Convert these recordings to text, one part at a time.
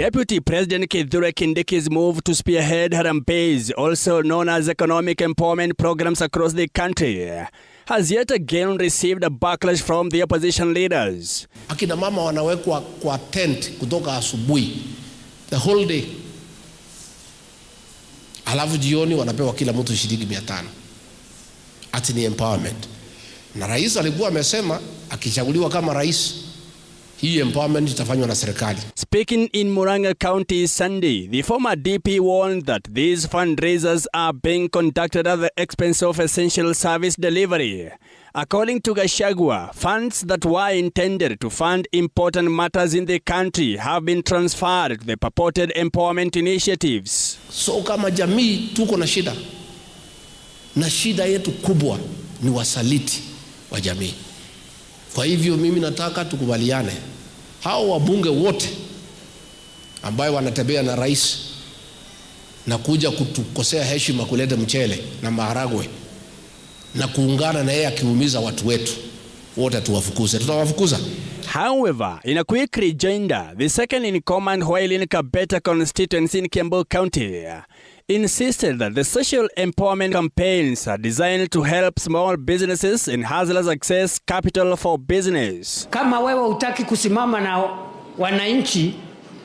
Deputy President Kithure Kindiki's move to spearhead Harambee's, also known as economic empowerment programs across the country, has yet again received a backlash from the opposition leaders. Akina mama wanawekwa kwa tent kutoka asubuhi the whole day. Alafu jioni wanapewa kila mtu shilingi 500. Ati ni empowerment. Na rais alikuwa amesema akichaguliwa kama rais, hii empowerment itafanywa na serikali. Speaking in Murang'a County Sunday, the former DP warned that these fundraisers are being conducted at the expense of essential service delivery. According to Gachagua, funds that were intended to fund important matters in the country have been transferred to the purported empowerment initiatives. So kama jamii tuko na shida. Na shida yetu kubwa ni wasaliti wa jamii. Kwa hivyo mimi nataka tukubaliane, hao wabunge wote ambao wanatembea na rais na kuja kutukosea heshima, kuleta mchele na maharagwe na kuungana na yeye akiumiza watu wetu, wote tuwafukuze. Tutawafukuza. However, in a quick rejoinder, the second in command while in Kabeta constituency in Kiambu County insisted that the social empowerment campaigns are designed to help small businesses and hustlers access capital for business. Kama wewe hutaki kusimama na wananchi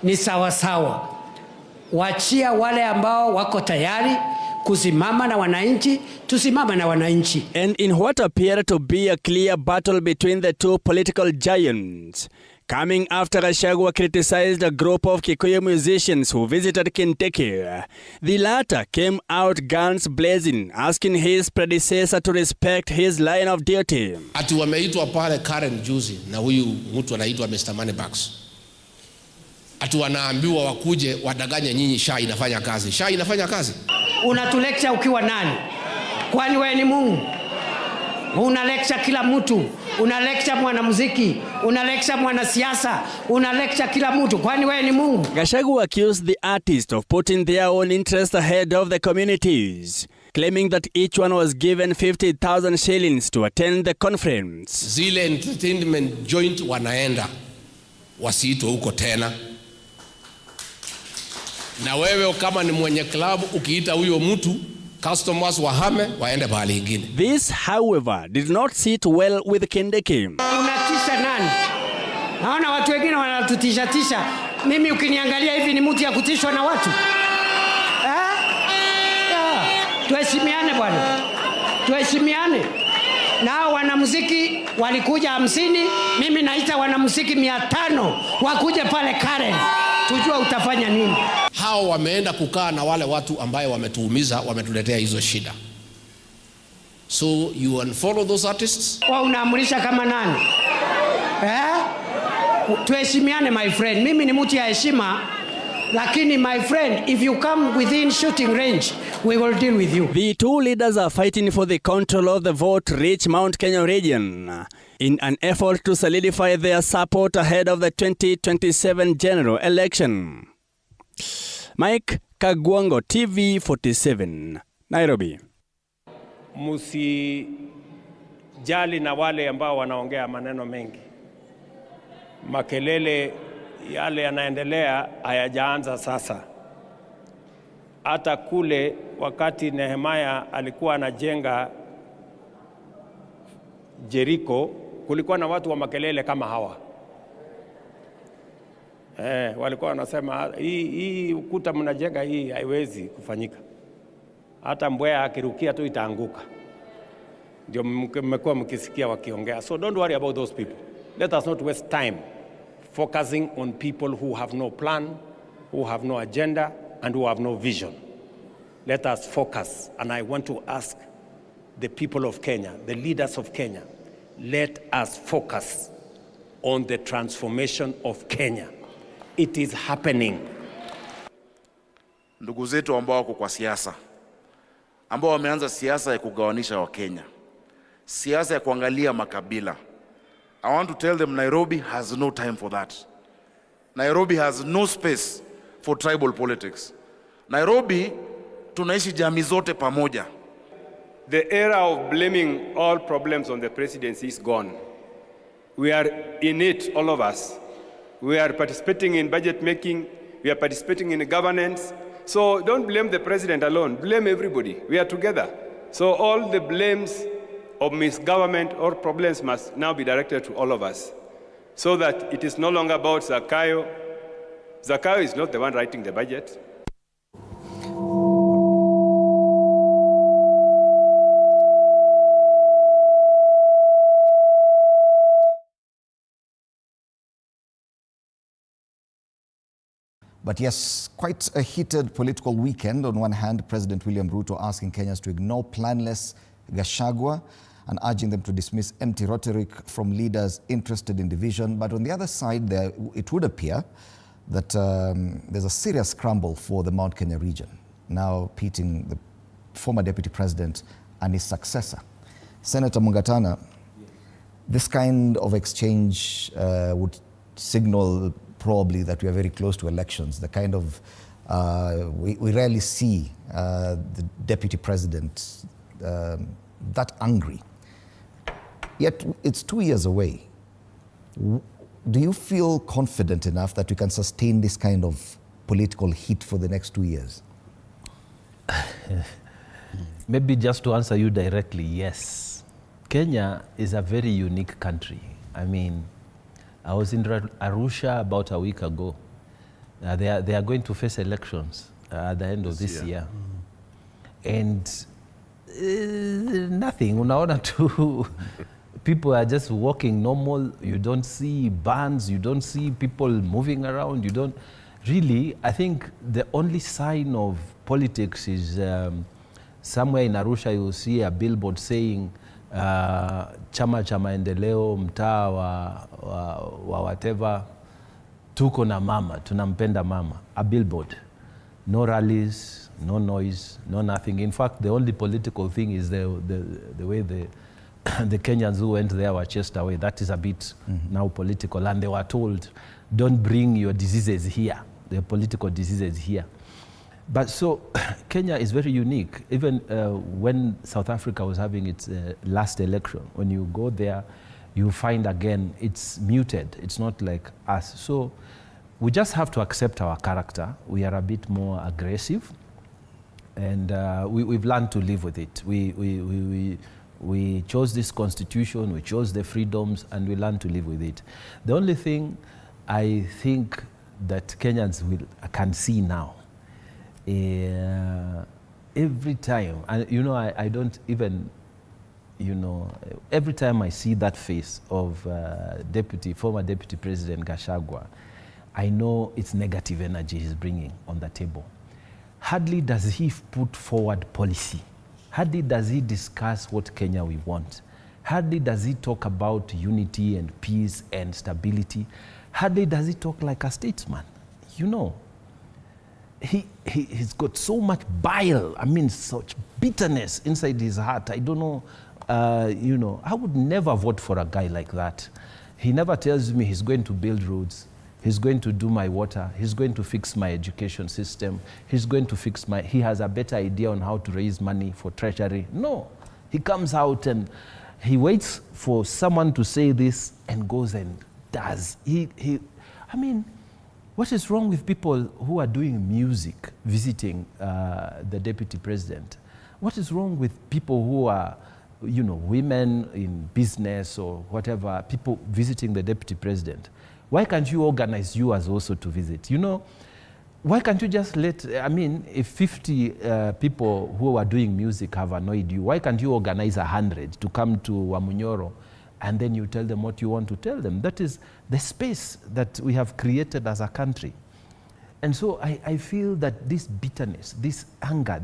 ni sawa sawa. Wachia wale ambao wako tayari kusimama na wananchi, tusimama na wananchi. And in what appeared to be a clear battle between the two political giants, coming after Gachagua criticized a group of Kikuyu musicians who visited Kentucky, the latter came out guns blazing, asking his predecessor to respect his line of duty. Ati wameitwa pale Karen juzi na huyu mtu anaitwa Mr. Moneybags. Ati wanaambiwa wakuje wadanganye nyinyi SHA inafanya kazi. SHA inafanya kazi. Unatulecture ukiwa nani? Kwani wewe ni Mungu? Una lecture kila mtu, una lecture mwanamuziki, una lecture mwanasiasa, una lecture kila mtu. Kwani wewe ni Mungu? Gachagua accused the artists of putting their own interest ahead of the communities, claiming that each one was given 50,000 shillings to attend the conference. Zile entertainment joint wanaenda, wasiitwe huko tena. Na wewe kama ni mwenye club ukiita huyo mtu, customers wahame waende pahali ingine. This, however, did not sit well with Kindiki. Unatisha nani? Naona watu wengine wanatutisha. Mimi ukiniangalia hivi ni mtu ya kutishwa na watu. Tuheshimiane bwana. Tuheshimiane. Na wanamuziki walikuja 50, mimi naita wanamuziki 500 wakuje pale Karen. Tujua utafanya nini. Hao wameenda kukaa na wale watu ambaye wametuumiza, wametuletea hizo shida. So you unfollow those artists? Wa unaamurisha kama nani? Tuheshimiane my friend. Mimi ni mtu ya heshima. Lakini my friend, if you come within shooting range, we will deal with you. The two leaders are fighting for the control of the vote-rich Mount Kenya region in an effort to solidify their support ahead of the 2027 general election. Mike Kagwango, TV 47, Nairobi. Musijali na wale ambao wanaongea maneno mengi. Makelele yale yanaendelea hayajaanza sasa. Hata kule wakati Nehemia alikuwa anajenga Jericho, kulikuwa na watu wa makelele kama hawa. Walikuwa wanasema hii ukuta mnajenga hii haiwezi kufanyika. Hata mbweha akirukia tu itaanguka. Ndio mmekuwa mkisikia wakiongea. So don't worry about those people. Let us not waste time focusing on people who have no plan, who have no agenda, and who have no vision. Let us focus, and I want to ask the people of Kenya, the leaders of Kenya, let us focus on the transformation of Kenya. It is happening. Ndugu zetu ambao wako kwa siasa, ambao wameanza siasa ya kugawanisha wa Kenya, siasa ya kuangalia makabila, I want to tell them Nairobi has no time for that. Nairobi has no space for tribal politics. Nairobi tunaishi jamii zote pamoja. The era of blaming all problems on the presidency is gone. We are in it, all of us. We are participating in budget making. We are participating in governance. So don't blame the president alone. Blame everybody. We are together. So all the blames of misgovernment or problems must now be directed to all of us, so that it is no longer about Zakayo. Zakayo is not the one writing the budget. But yes, quite a heated political weekend. On one hand, President William Ruto asking Kenyans to ignore planless Gachagua and urging them to dismiss empty rhetoric from leaders interested in division. But on the other side, it would appear that there's a serious scramble for the Mount Kenya region, now pitting the former deputy president and his successor. Senator Mungatana, this kind of exchange would signal probably that we are very close to elections. The kind of, we rarely see the deputy president that angry. Yet it's 2 years away. Do you feel confident enough that we can sustain this kind of political heat for the next 2 years? Maybe just to answer you directly, yes. Kenya is a very unique country. I mean, I was in Arusha about a week ago. They are going to face elections at the end of this year. And nothing, unaona tu. People are just walking normal. You don't see bands, you don't see people moving around. You don't really, I think the only sign of politics is somewhere in Arusha you will see a billboard saying chama cha maendeleo mtaa wa whatever, tuko na mama, tunampenda mama. A billboard. No rallies, no noise, no nothing. In fact, the only political thing is the way the Kenyans who went there were chased away. That is a bit now political. And they were told, don't bring your diseases here, the political diseases here. But so Kenya is very unique. Even when South Africa was having its last election, when you go there, you find again it's muted. It's not like us. So we just have to accept our character. We are a bit more aggressive, and we've learned to live with it. We chose this constitution, we chose the freedoms, and we learned to live with it. The only thing I think that Kenyans can see now, every time, and you know, I don't even, you know, every time I see that face of former deputy president Gachagua, I know it's negative energy he's bringing on the table. Hardly does he put forward policy. Hardly does he discuss what Kenya we want. Hardly does he talk about unity and peace and stability. Hardly does he talk like a statesman. You know, he's got so much bile, I mean, such bitterness inside his heart. I don't know, you know, I would never vote for a guy like that. He never tells me he's going to build roads, he's going to do my water, he's going to fix my education system, he's going to fix he has a better idea on how to raise money for treasury. No, he comes out and he waits for someone to say this and goes and does. I mean, what is wrong with people who are doing music, visiting the deputy president? What is wrong with people who are, you know, women in business or whatever, people visiting the deputy president? Why can't you organize yours also to visit? You know, why can't you just I mean, if 50 people who are doing music have annoyed you, why can't you organize 100 to come to Wamunyoro and then you tell them what you want to tell them? That is the space that we have created as a country. And so I feel that this bitterness, this anger,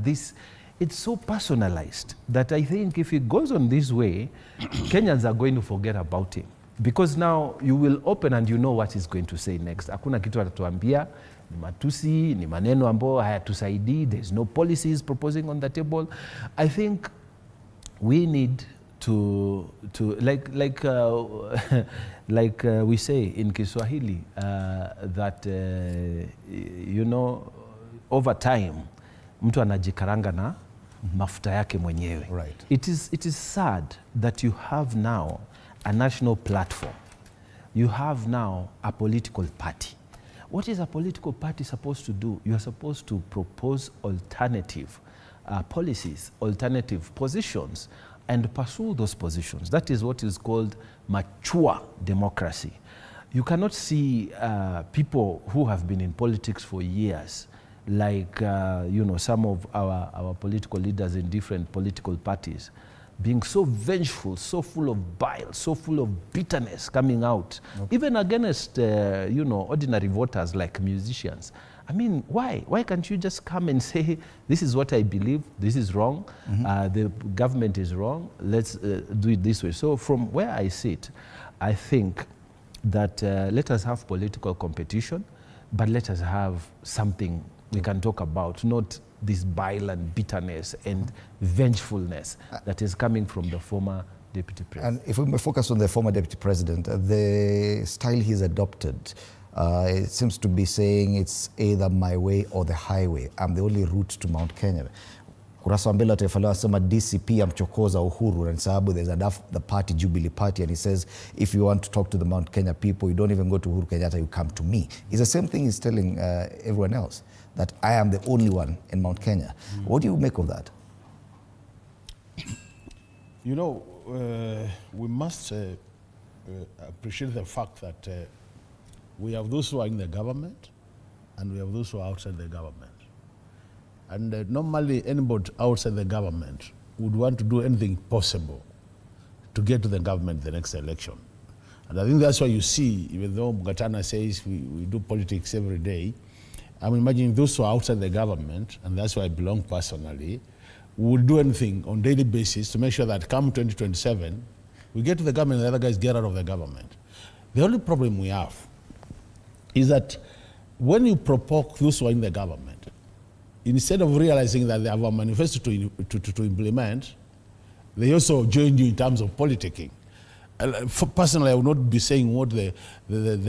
it's so personalized that I think if it goes on this way, Kenyans are going to forget about him. Because now you will open and you know what he's going to say next. Hakuna kitu atatuambia, ni matusi, ni maneno ambayo hayatusaidii, there's no policies proposing on the table. I think we need to like we say in Kiswahili, that you know, over time mtu anajikaranga na mafuta yake mwenyewe. Right. It is sad that you have now a national platform. You have now a political party What is a political party supposed to do? You are supposed to propose alternative policies, alternative positions, and pursue those positions. That is what is called mature democracy. You cannot see people who have been in politics for years, like some of our political leaders in different political parties, being so vengeful, so full of bile, so full of bitterness coming out, even against ordinary voters like musicians. I mean, why? Why can't you just come and say, this is what I believe, this is wrong, the government is wrong, let's do it this way. So from where I sit, I think that let us have political competition, but let us have something we can talk about, not this bile and bitterness and vengefulness that is coming from the former deputy president. And if we may focus on the former deputy president, the style he's adopted, it seems to be saying it's either my way or the highway. I'm the only route to Mount Kenya. Kurasa wa mbele wa Taifa Leo asema DCP amchokoza Uhuru, and sababu there's the party, Jubilee Party, and he says if you want to talk to the Mount Kenya people, you don't even go to Uhuru Kenyatta, you come to me. It's the same thing he's telling everyone else, that I am the only one in Mount Kenya. What do you make of that? You know, we must appreciate the fact that we have those who are in the government and we have those who are outside the government. And normally anybody outside the government would want to do anything possible to get to the government the next election. And I think that's why you see, even though Mugatana says we do politics every day, I'm imagining those who are outside the government, and that's where I belong personally, would do anything on a daily basis to make sure that come 2027, we get to the government and the other guys get out of the government. The only problem we have is that when you provoke those who are in the government, instead of realizing that they have a manifesto to implement, they also join you in terms of politicking. Personally, I will not be saying what the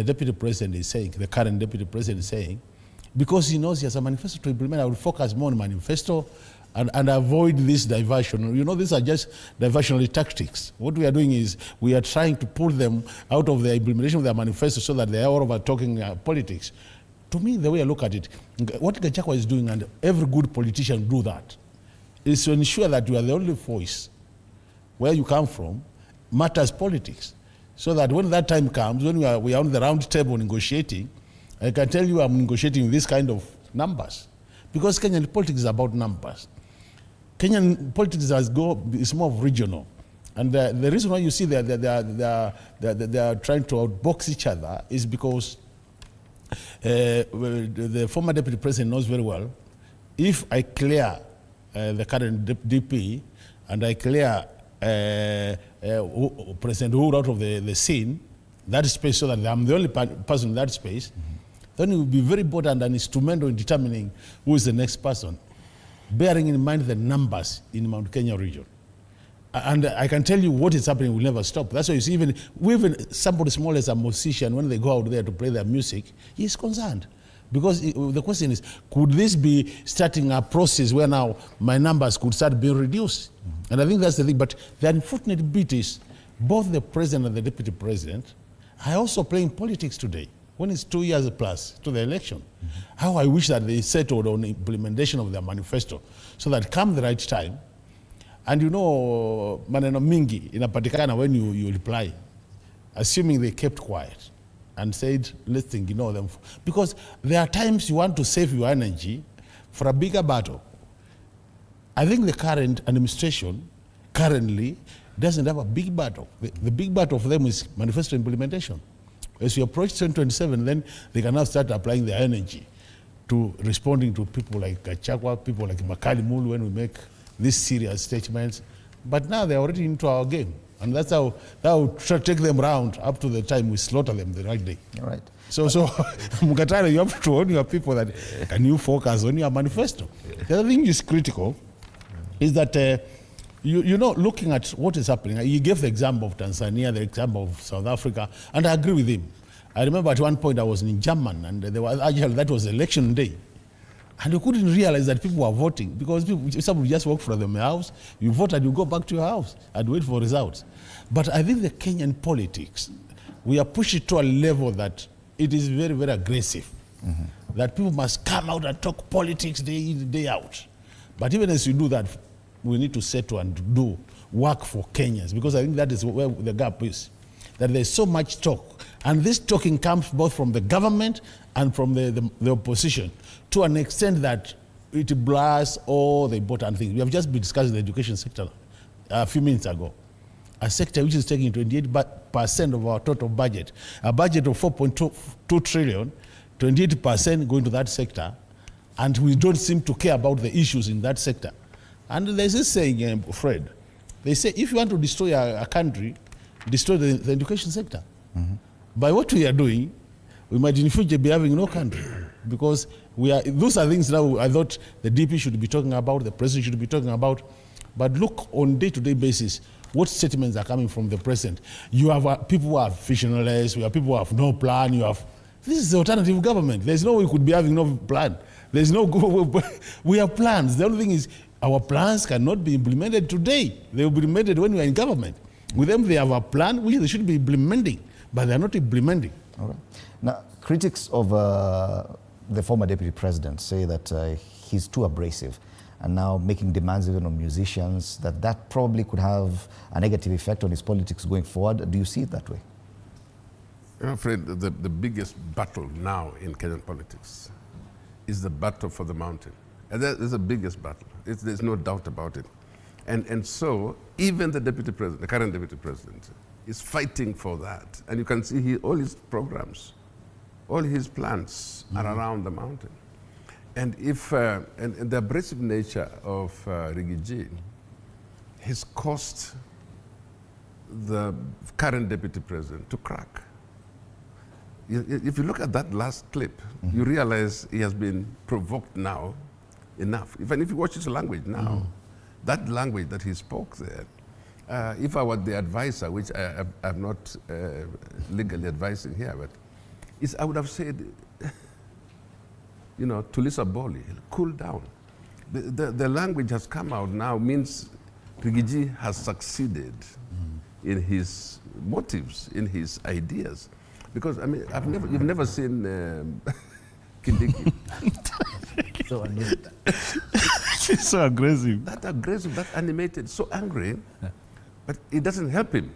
deputy president is saying, the current deputy president is saying, because he knows he has a manifesto to implement. I will focus more on manifesto and avoid this diversion. You know, these are just diversionary tactics. What we are doing is we are trying to pull them out of the implementation of their manifesto so that they are all over talking politics. To me, the way I look at it, what Gachagua is doing, and every good politician do that, is to ensure that you are the only voice where you come from matters politics. So that when that time comes, when we are on the round table negotiating, I can tell you I'm negotiating this kind of numbers. Because Kenyan politics is about numbers. Kenyan politics is more regional. And the reason why you see they are trying to outbox each other is because the former deputy president knows very well, if I clear the current DP and I clear President Uhuru out of the scene, that space, so that I'm the only person in that space, then it will be very important and instrumental in determining who is the next person, bearing in mind the numbers in Mount Kenya region. And I can tell you what is happening will never stop. That's why you see even somebody small as a musician, when they go out there to play their music, he is concerned. Because the question is, could this be starting a process where now my numbers could start being reduced? And I think that's the thing. But the unfortunate bit is, both the president and the deputy president are also playing politics today, when it's 2 years plus to the election. How I wish that they settled on the implementation of their manifesto, so that come the right time, and you know, maneno mingi inapatikana when you reply, assuming they kept quiet and said, let's ignore them. Because there are times you want to save your energy for a bigger battle. I think the current administration currently doesn't have a big battle. The big battle for them is manifesto implementation. As we approach 2027, then they can now start applying their energy to responding to people like Gachagua, people like Makali Mulu when we make these serious statements. But now they're already into our game. And that's how that will try to take them round up to the time we slaughter them the right day. All right. So Mugatana, you have to warn your people that can you focus on your manifesto? The other thing is critical is that you know, looking at what is happening, he gave the example of Tanzania, the example of South Africa, and I agree with him. I remember at one point I was in Germany, and that was election day. And you couldn't realize that people were voting, because some would just walk from their house, you vote and you go back to your house and wait for results. But I think the Kenyan politics, we are pushed to a level that it is very, very aggressive. that people must come out and talk politics day in, day out. But even as you do that, we need to settle and do work for Kenyans, because I think that is where the gap is. That there's so much talk, and this talking comes both from the government and from the opposition, to an extent that it blurs all the important things. We have just been discussing the education sector a few minutes ago, a sector which is taking 28% of our total budget, a budget of 4.2 trillion, 28% going to that sector, and we don't seem to care about the issues in that sector. And there's this saying, Fred, they say if you want to destroy a country, destroy the education sector. By what we are doing, we might in future be having no country, because those are things now I thought the DP should be talking about, the president should be talking about. But look, on day-to-day basis, what statements are coming from the president? You have people who are visionless, you have people who have no plan, this is the alternative government. There's no way we could be having no plan. There's no, we have plans. The only thing is, our plans cannot be implemented today. They will be implemented when we are in government. With them, they have a plan which they should be implementing, but they are not implementing. Okay. Now, critics of the former deputy president say that he's too abrasive, and now making demands even on musicians, that probably could have a negative effect on his politics going forward. Do you see it that way? I'm afraid the biggest battle now in Kenyan politics is the battle for the mountain. And that is the biggest battle. There's no doubt about it. And so even the deputy president, the current deputy president, is fighting for that. And you can see all his programs, all his plans are around the mountain. And if and the abrasive nature of Rigiji has caused the current deputy president to crack. If you look at that last clip, you realize he has been provoked now enough. Even if you watch his language now, that language that he spoke there, if I were the advisor, which I'm not legally advising here, but I would have said, Tulisa Boli, cool down. The language has come out now, means Rigiji has succeeded in his motives, in his ideas. Because, I mean, you've never seen Kindiki. So animated. It's so aggressive. That animated, so angry, but it doesn't help him.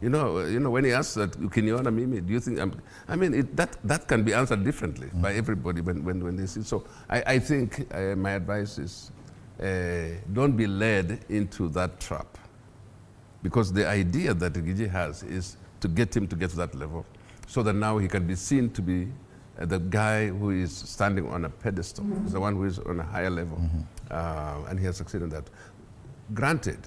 You know, when he asks that, Ukiniona Mimi, do you think that can be answered differently by everybody when they see. So I think my advice is don't be led into that trap, because the idea that Rigiji has is to get him to get to that level, so that now he can be seen to be the guy who is standing on a pedestal, is the one who is on a higher level, and he has succeeded in that. Granted,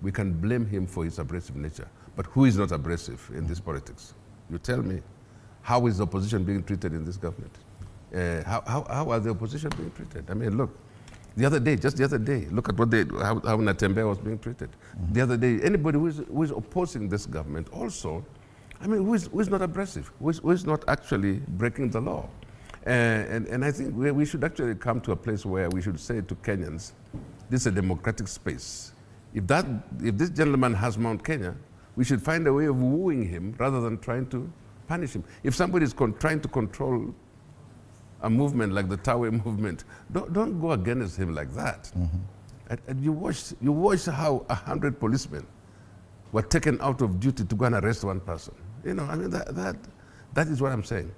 we can blame him for his abrasive nature, but who is not abrasive in this politics? You tell me, how is the opposition being treated in this government? How are the opposition being treated? I mean, look, just the other day, look at how Natembeya was being treated. The other day, anybody who is opposing this government also, I mean, who is not abrasive, who is not actually breaking the law. And I think we should actually come to a place where we should say to Kenyans, this is a democratic space. If this gentleman has Mount Kenya, we should find a way of wooing him rather than trying to punish him. If somebody is trying to control a movement like the Tawe movement, don't go against him like that. And you watched how 100 policemen were taken out of duty to go and arrest one person. You know, I mean, that is what I'm saying.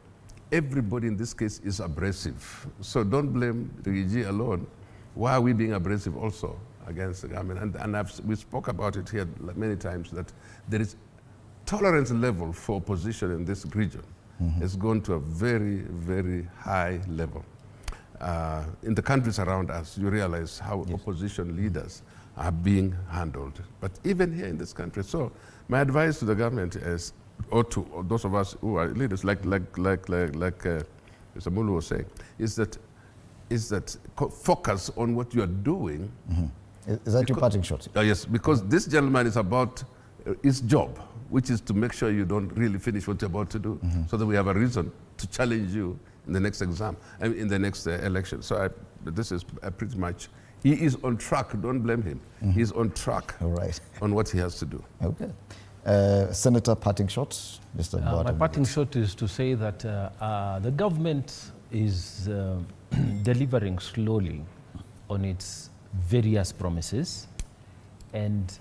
Everybody in this case is abrasive. So don't blame Rigiji alone. Why are we being abrasive also against the government? And we spoke about it here many times, that there is tolerance level for opposition in this region. It's gone to a very, very high level. In the countries around us, you realize how opposition leaders are being handled. But even here in this country, so my advice to the government is, or to those of us who are leaders, like Mr. Mulu was saying, is that focus on what you are doing. Is that your parting shot? Yes, because this gentleman is about his job, which is to make sure you don't really finish what you're about to do, so that we have a reason to challenge you in the next exam, and in the next election. So this is pretty much, he is on track, don't blame him. He's on track on what he has to do. Okay. Senator, parting shots. Mr. My parting shot is to say that the government is delivering slowly on its various promises, and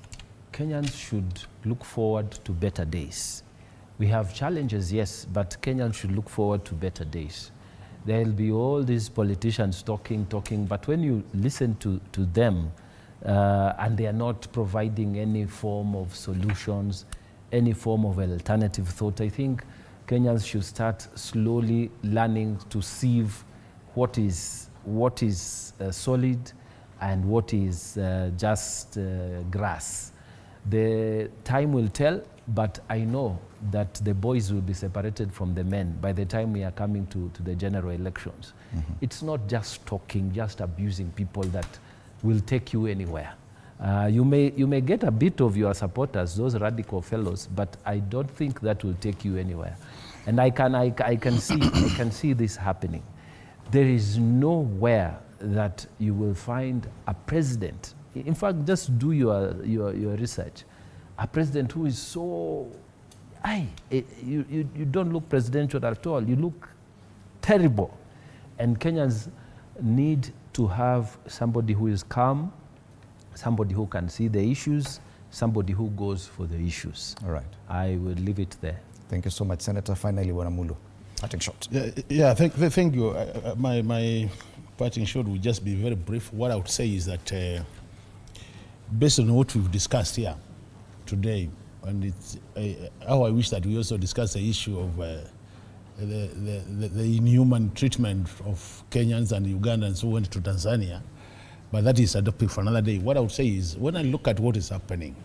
Kenyans should look forward to better days. We have challenges, yes, but Kenyans should look forward to better days. There will be all these politicians talking, but when you listen to them, and they are not providing any form of solutions, any form of alternative thought, I think Kenyans should start slowly learning to sieve what is solid and what is just grass. The time will tell, but I know that the boys will be separated from the men by the time we are coming to the general elections. Mm-hmm. It's not just talking, just abusing people that will take you anywhere. You may get a bit of your supporters, those radical fellows, but I don't think that will take you anywhere. And I can see this happening. There is nowhere that you will find a president. In fact, just do your research. A president who is so, you don't look presidential at all. You look terrible. And Kenyans need to have somebody who is calm, somebody who can see the issues, somebody who goes for the issues. All right. I will leave it there. Thank you so much, Senator. Finally, Wanamulu, parting shot. Yeah, thank you. My parting shot will just be very brief. What I would say is that based on what we've discussed here today, and it's how I wish that we also discuss the issue of the inhuman treatment of Kenyans and Ugandans who went to Tanzania, but that is a topic for another day. What I would say is, when I look at what is happening,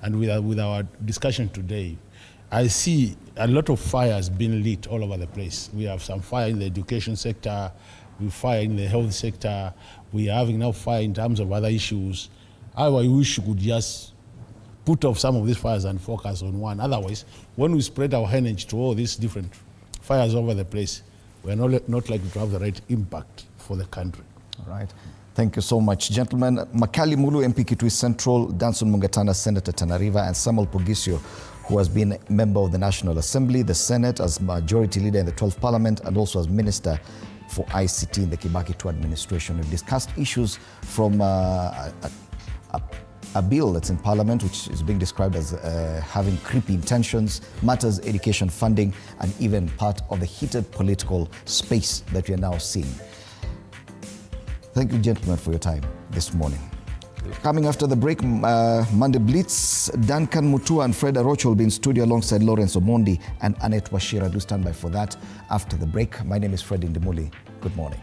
and with our discussion today, I see a lot of fires being lit all over the place. We have some fire in the education sector, we fire in the health sector, we are having now fire in terms of other issues. I wish we could just put off some of these fires and focus on one. Otherwise, when we spread our energy to all these different fires over the place, we are not likely to have the right impact for the country. All right. Thank you so much, gentlemen. Makali Mulu, MP Kitui Central, Danson Mungatana, Senator Tana River, and Samuel Pogisio, who has been a member of the National Assembly, the Senate, as Majority Leader in the 12th Parliament, and also as Minister for ICT in the Kibaki II administration. We've discussed issues from a bill that's in Parliament, which is being described as having creepy intentions, matters education funding, and even part of the heated political space that we are now seeing. Thank you, gentlemen, for your time this morning. Coming after the break, Monday Blitz, Duncan Mutua and Fred Arocho will be in studio alongside Lawrence Omondi and Annette Washira. Do stand by for that after the break. My name is Fred Indimuli. Good morning.